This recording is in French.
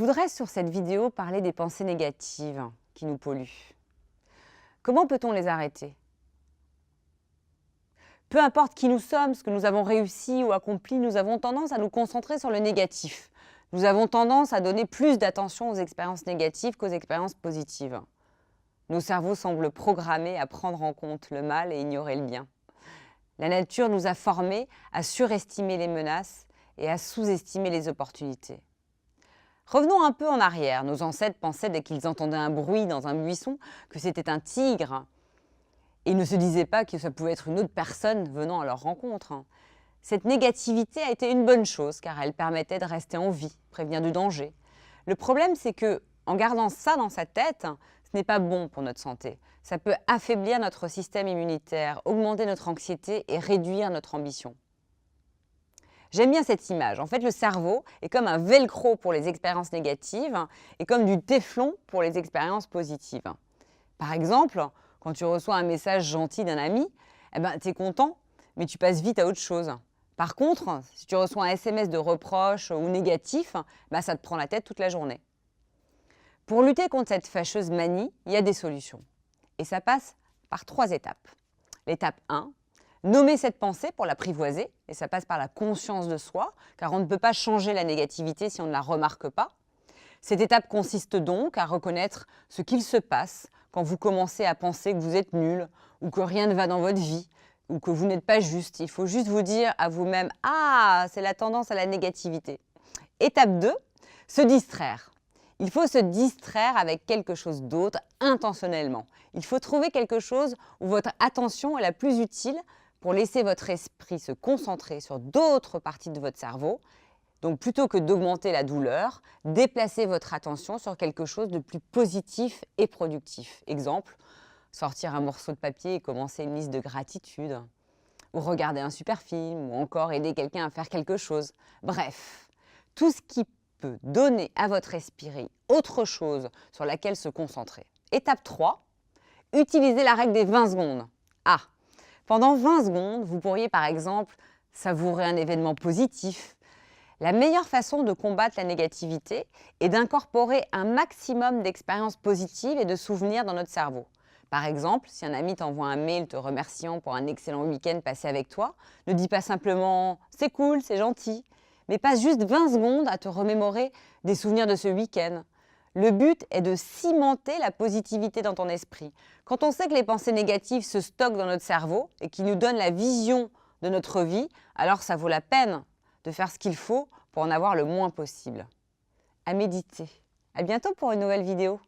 voudrais sur cette vidéo parler des pensées négatives qui nous polluent. Comment peut-on les arrêter? Peu importe qui nous sommes, ce que nous avons réussi ou accompli, nous avons tendance à nous concentrer sur le négatif. Nous avons tendance à donner plus d'attention aux expériences négatives qu'aux expériences positives. Nos cerveaux semblent programmés à prendre en compte le mal et ignorer le bien. La nature nous a formés à surestimer les menaces et à sous-estimer les opportunités. Revenons un peu en arrière. Nos ancêtres pensaient dès qu'ils entendaient un bruit dans un buisson que c'était un tigre. Et ils ne se disaient pas que ça pouvait être une autre personne venant à leur rencontre. Cette négativité a été une bonne chose car elle permettait de rester en vie, prévenir du danger. Le problème, c'est que en gardant ça dans sa tête, ce n'est pas bon pour notre santé. Ça peut affaiblir notre système immunitaire, augmenter notre anxiété et réduire notre ambition. J'aime bien cette image. En fait, le cerveau est comme un velcro pour les expériences négatives et comme du téflon pour les expériences positives. Par exemple, quand tu reçois un message gentil d'un ami, tu es content, mais tu passes vite à autre chose. Par contre, si tu reçois un SMS de reproche ou négatif, ça te prend la tête toute la journée. Pour lutter contre cette fâcheuse manie, il y a des solutions. Et ça passe par 3 étapes. L'étape 1, nommer cette pensée pour l'apprivoiser, et ça passe par la conscience de soi, car on ne peut pas changer la négativité si on ne la remarque pas. Cette étape consiste donc à reconnaître ce qu'il se passe quand vous commencez à penser que vous êtes nul, ou que rien ne va dans votre vie, ou que vous n'êtes pas juste. Il faut juste vous dire à vous-même « Ah, c'est la tendance à la négativité ». Étape 2, se distraire. Il faut se distraire avec quelque chose d'autre intentionnellement. Il faut trouver quelque chose où votre attention est la plus utile pour laisser votre esprit se concentrer sur d'autres parties de votre cerveau. Donc plutôt que d'augmenter la douleur, déplacez votre attention sur quelque chose de plus positif et productif. Exemple, sortir un morceau de papier et commencer une liste de gratitude, ou regarder un super film, ou encore aider quelqu'un à faire quelque chose. Bref, tout ce qui peut donner à votre esprit autre chose sur laquelle se concentrer. Étape 3, utilisez la règle des 20 secondes. Pendant 20 secondes, vous pourriez par exemple savourer un événement positif. La meilleure façon de combattre la négativité est d'incorporer un maximum d'expériences positives et de souvenirs dans notre cerveau. Par exemple, si un ami t'envoie un mail te remerciant pour un excellent week-end passé avec toi, ne dis pas simplement « c'est cool, c'est gentil », mais passe juste 20 secondes à te remémorer des souvenirs de ce week-end. Le but est de cimenter la positivité dans ton esprit. Quand on sait que les pensées négatives se stockent dans notre cerveau et qui nous donnent la vision de notre vie, alors ça vaut la peine de faire ce qu'il faut pour en avoir le moins possible. À méditer. À bientôt pour une nouvelle vidéo.